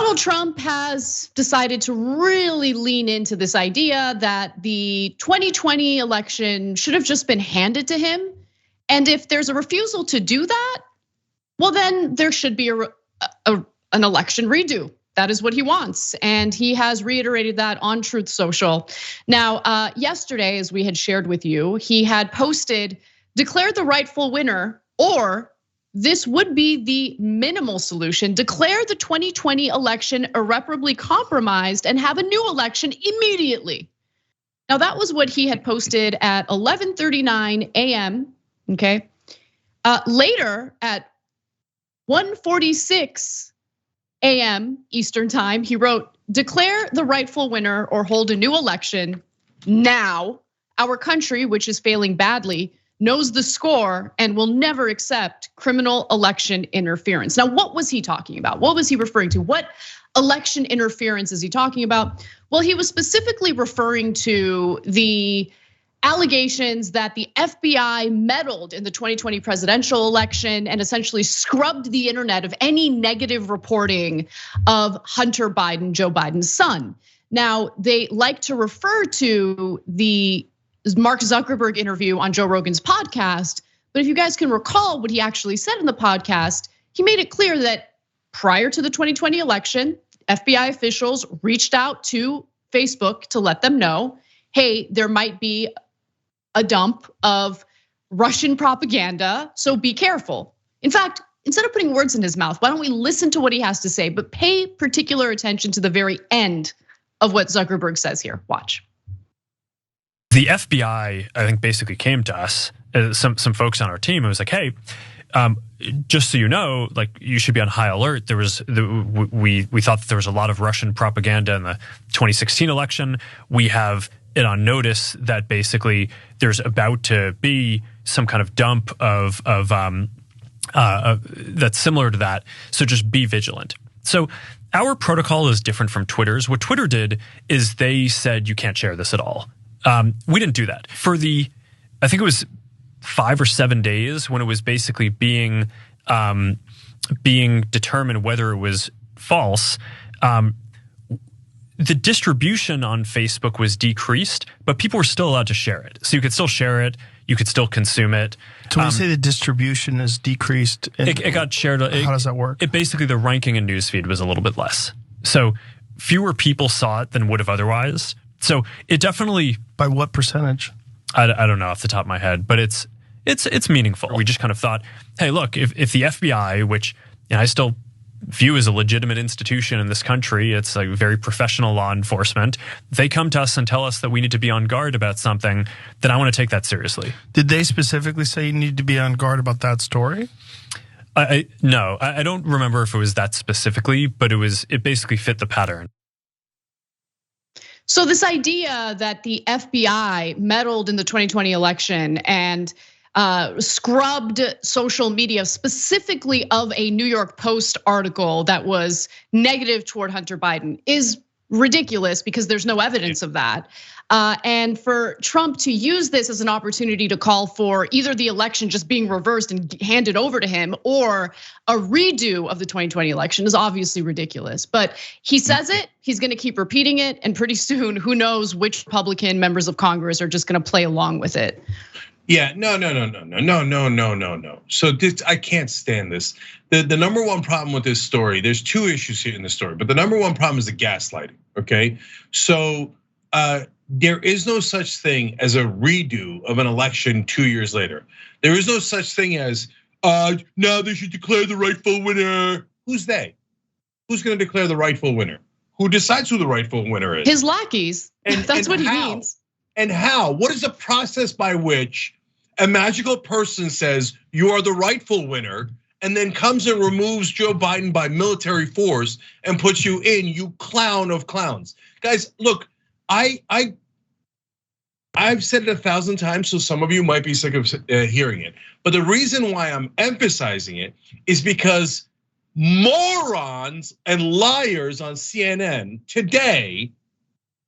Donald Trump has decided to really lean into this idea that the 2020 election should have just been handed to him. And if there's a refusal to do that, well, then there should be an election redo. That is what he wants. And he has reiterated that on TruthSocial. Now, yesterday, as we had shared with you, he had posted, declare the rightful winner, or this would be the minimal solution. Declare the 2020 election irreparably compromised and have a new election immediately. Now, that was what he had posted at 11:39 a.m., okay? Later at 1:46 a.m. Eastern time, he wrote, declare the rightful winner or hold a new election now. Our country, which is failing badly, knows the score and will never accept criminal election interference. Now, what was he talking about? What was he referring to? What election interference is he talking about? Well, he was specifically referring to the allegations that the FBI meddled in the 2020 presidential election and essentially scrubbed the internet of any negative reporting of Hunter Biden, Joe Biden's son. Now, they like to refer to the Mark Zuckerberg interview on Joe Rogan's podcast, but if you guys can recall what he actually said in the podcast, he made it clear that prior to the 2020 election, FBI officials reached out to Facebook to let them know, hey, there might be a dump of Russian propaganda, so be careful. In fact, instead of putting words in his mouth, why don't we listen to what he has to say, but pay particular attention to the very end of what Zuckerberg says here. Watch. The FBI, I think, basically came to us, some folks on our team, and was like, hey, just so you know, like you should be on high alert. There was we thought that there was a lot of Russian propaganda in the 2016 election. We have it on notice that basically there's about to be some kind of dump of that's similar to that. So just be vigilant. So our protocol is different from Twitter's. What Twitter did is they said you can't share this at all. We didn't do that for I think it was 5 or 7 days when it was basically being determined whether it was false. The distribution on Facebook was decreased, but people were still allowed to share it. So you could still share it, you could still consume it. So when you say the distribution is decreased, it got shared. How does that work? It basically, the ranking in newsfeed was a little bit less. So fewer people saw it than would have otherwise. So it definitely. By what percentage? I don't know off the top of my head, but it's meaningful. We just kind of thought, hey, look, if the FBI, which I still view as a legitimate institution in this country, it's like very professional law enforcement, they come to us and tell us that we need to be on guard about something, then I want to take that seriously. Did they specifically say you need to be on guard about that story? No, I don't remember if it was that specifically, but it basically fit the pattern. So this idea that the FBI meddled in the 2020 election and scrubbed social media, specifically of a New York Post article that was negative toward Hunter Biden, is ridiculous because there's no evidence of that. And for Trump to use this as an opportunity to call for either the election just being reversed and handed over to him or a redo of the 2020 election is obviously ridiculous. But he says it, he's gonna keep repeating it, and pretty soon, who knows which Republican members of Congress are just gonna play along with it. Yeah, no. So this, I can't stand this. The number one problem with this story, there's two issues here in the story, but the number one problem is the gaslighting, okay? So there is no such thing as a redo of an election 2 years later. There is no such thing as, now they should declare the rightful winner. Who's they? Who's gonna declare the rightful winner? Who decides who the rightful winner is? His lackeys, that's what he means. And how? What is the process by which a magical person says you are the rightful winner and then comes and removes Joe Biden by military force and puts you in, you clown of clowns? Guys, look, I've said it 1,000 times, so some of you might be sick of hearing it. But the reason why I'm emphasizing it is because morons and liars on CNN today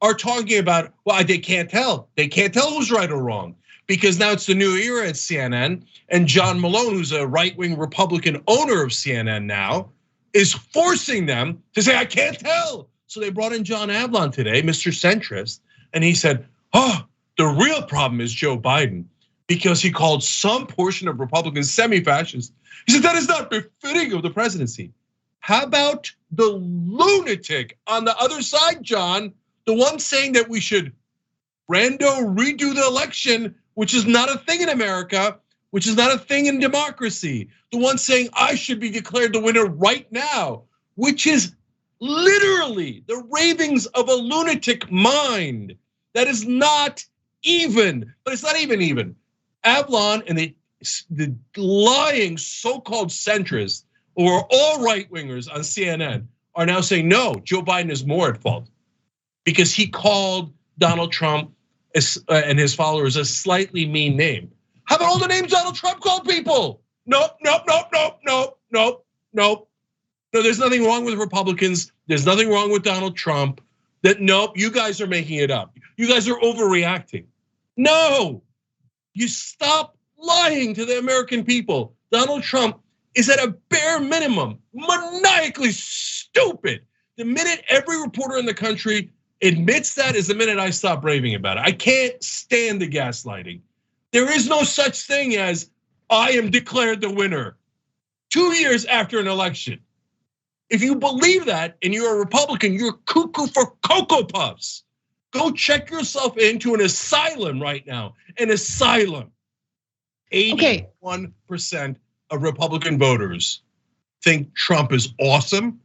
are talking about, well, they can't tell. They can't tell who's right or wrong because now it's the new era at CNN. And John Malone, who's a right-wing Republican owner of CNN now, is forcing them to say, I can't tell. So they brought in John Avlon today, Mr. Centrist, and he said, the real problem is Joe Biden, because he called some portion of Republicans semi-fascist. He said that is not befitting of the presidency. How about the lunatic on the other side, John? The one saying that we should redo the election, which is not a thing in America, which is not a thing in democracy. The one saying I should be declared the winner right now, which is literally the ravings of a lunatic mind. That is not even, but it's not even. Avlon and the lying so-called centrists, who are all right-wingers on CNN, are now saying, no, Joe Biden is more at fault because he called Donald Trump and his followers a slightly mean name. How about all the names Donald Trump called people? Nope. No, there's nothing wrong with Republicans. There's nothing wrong with Donald Trump. Nope, you guys are making it up. You guys are overreacting. No, you stop lying to the American people. Donald Trump is at a bare minimum maniacally stupid. The minute every reporter in the country admits that is the minute I stop raving about it. I can't stand the gaslighting. There is no such thing as I am declared the winner 2 years after an election. If you believe that and you're a Republican, you're cuckoo for Cocoa Puffs. Go check yourself into an asylum right now, an asylum. 81% of Republican voters think Trump is awesome.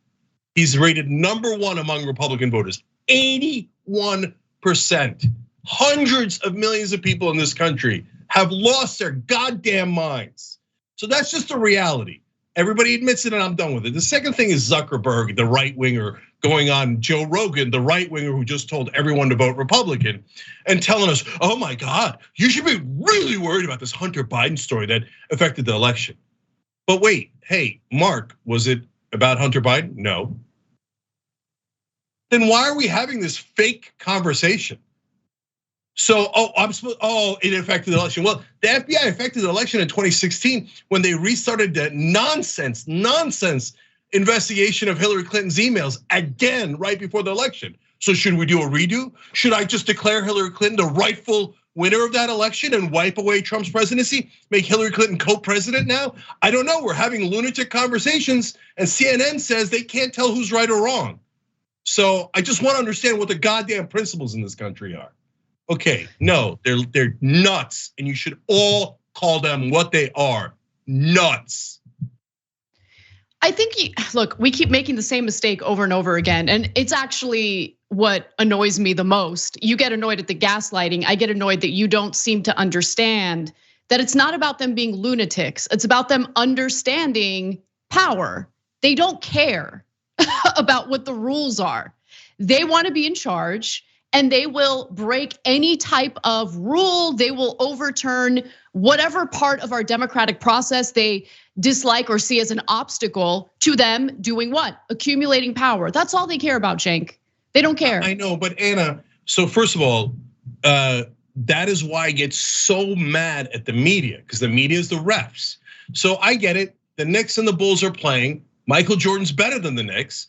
He's rated #1 among Republican voters, 81%. Hundreds of millions of people in this country have lost their goddamn minds. So that's just the reality. Everybody admits it and I'm done with it. The second thing is Zuckerberg, the right winger, going on Joe Rogan, the right winger who just told everyone to vote Republican and telling us, oh my God, you should be really worried about this Hunter Biden story that affected the election. But wait, hey, Mark, was it about Hunter Biden? No. Then why are we having this fake conversation? So, it affected the election. Well, the FBI affected the election in 2016 when they restarted the nonsense investigation of Hillary Clinton's emails again right before the election. So should we do a redo? Should I just declare Hillary Clinton the rightful winner of that election and wipe away Trump's presidency? Make Hillary Clinton co-president now? I don't know, we're having lunatic conversations and CNN says they can't tell who's right or wrong. So I just want to understand what the goddamn principles in this country are. Okay, no, they're nuts, and you should all call them what they are, nuts. I think, look, we keep making the same mistake over and over again, and it's actually what annoys me the most. You get annoyed at the gaslighting. I get annoyed that you don't seem to understand that it's not about them being lunatics. It's about them understanding power. They don't care about what the rules are. They want to be in charge. And they will break any type of rule. They will overturn whatever part of our democratic process they dislike or see as an obstacle to them doing what? Accumulating power. That's all they care about, Cenk. They don't care. I know, but Anna, so first of all, that is why I get so mad at the media, because the media is the refs. So I get it. The Knicks and the Bulls are playing. Michael Jordan's better than the Knicks.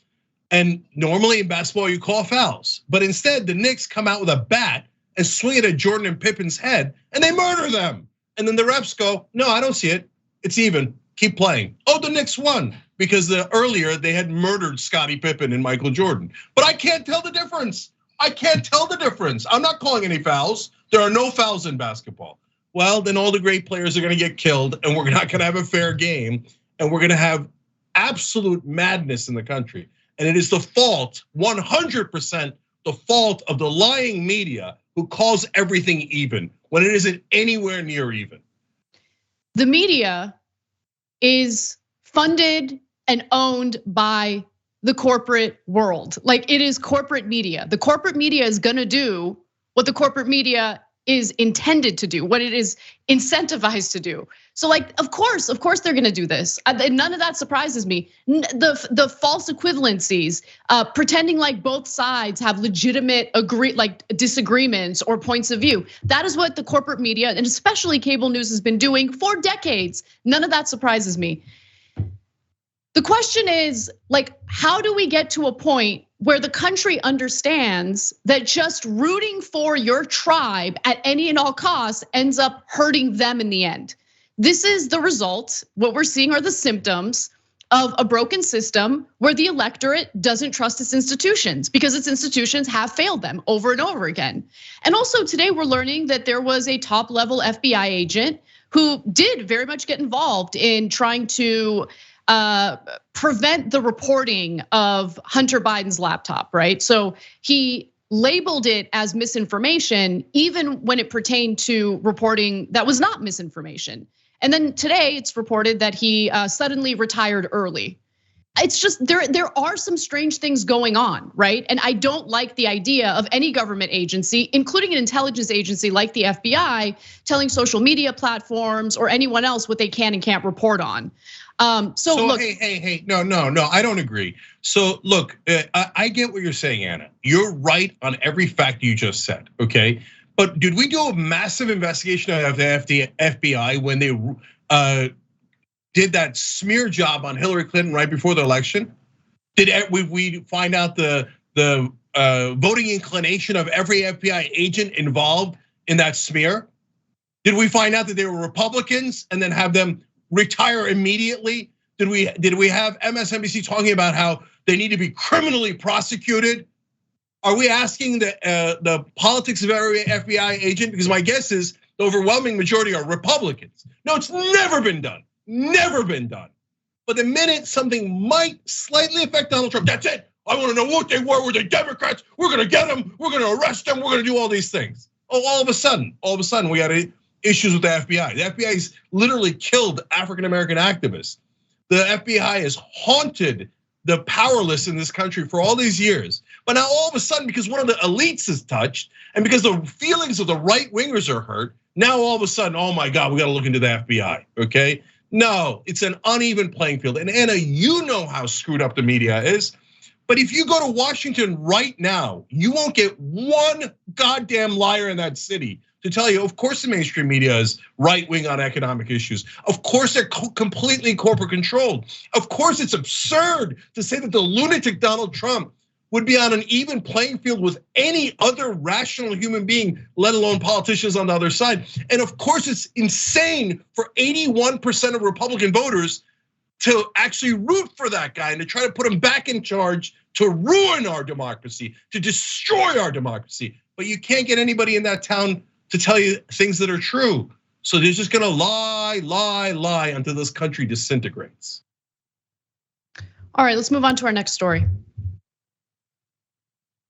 And normally in basketball, you call fouls. But instead, the Knicks come out with a bat and swing it at Jordan and Pippen's head, and they murder them. And then the refs go, no, I don't see it. It's even, keep playing. Oh, the Knicks won, because earlier they had murdered Scottie Pippen and Michael Jordan. But I can't tell the difference. I can't tell the difference. I'm not calling any fouls. There are no fouls in basketball. Well, then all the great players are gonna get killed, and we're not gonna have a fair game, and we're gonna have absolute madness in the country. And it is the fault, 100% the fault of the lying media who calls everything even when it isn't anywhere near even. The media is funded and owned by the corporate world. Like, it is corporate media. The corporate media is gonna do what the corporate media is intended to do, what it is incentivized to do. So like, of course they're gonna do this. None of that surprises me. The false equivalencies, pretending like both sides have legitimate disagreements or points of view. That is what the corporate media, and especially cable news, has been doing for decades. None of that surprises me. The question is, like, how do we get to a point where the country understands that just rooting for your tribe at any and all costs ends up hurting them in the end? This is the result. What we're seeing are the symptoms of a broken system where the electorate doesn't trust its institutions because its institutions have failed them over and over again. And also today we're learning that there was a top level FBI agent who did very much get involved in trying to prevent the reporting of Hunter Biden's laptop, right? So he labeled it as misinformation, even when it pertained to reporting that was not misinformation. And then today it's reported that he suddenly retired early. It's just there are some strange things going on, right? And I don't like the idea of any government agency, including an intelligence agency like the FBI, telling social media platforms or anyone else what they can and can't report on. So look, hey, no, I don't agree. So look, I get what you're saying, Anna. You're right on every fact you just said, okay? But did we do a massive investigation of the FBI when they did that smear job on Hillary Clinton right before the election? Did we find out the voting inclination of every FBI agent involved in that smear? Did we find out that they were Republicans and then have them retire immediately? Did we have MSNBC talking about how they need to be criminally prosecuted? Are we asking the politics of every FBI agent? Because my guess is the overwhelming majority are Republicans. No, it's never been done. Never been done. But the minute something might slightly affect Donald Trump, that's it. I want to know what they were. Were they Democrats? We're going to get them. We're going to arrest them. We're going to do all these things. Oh, all of a sudden, we got issues with the FBI. The FBI has literally killed African-American activists. The FBI has haunted the powerless in this country for all these years. But now all of a sudden, because one of the elites is touched, and because the feelings of the right wingers are hurt, now all of a sudden, oh my God, we got to look into the FBI, okay? No, it's an uneven playing field. And Anna, you know how screwed up the media is. But if you go to Washington right now, you won't get one goddamn liar in that city to tell you, of course the mainstream media is right wing on economic issues. Of course they're completely corporate controlled. Of course it's absurd to say that the lunatic Donald Trump would be on an even playing field with any other rational human being, let alone politicians on the other side. And of course it's insane for 81% of Republican voters to actually root for that guy and to try to put him back in charge to ruin our democracy, to destroy our democracy. But you can't get anybody in that town to tell you things that are true. So they're just gonna lie until this country disintegrates. All right, let's move on to our next story.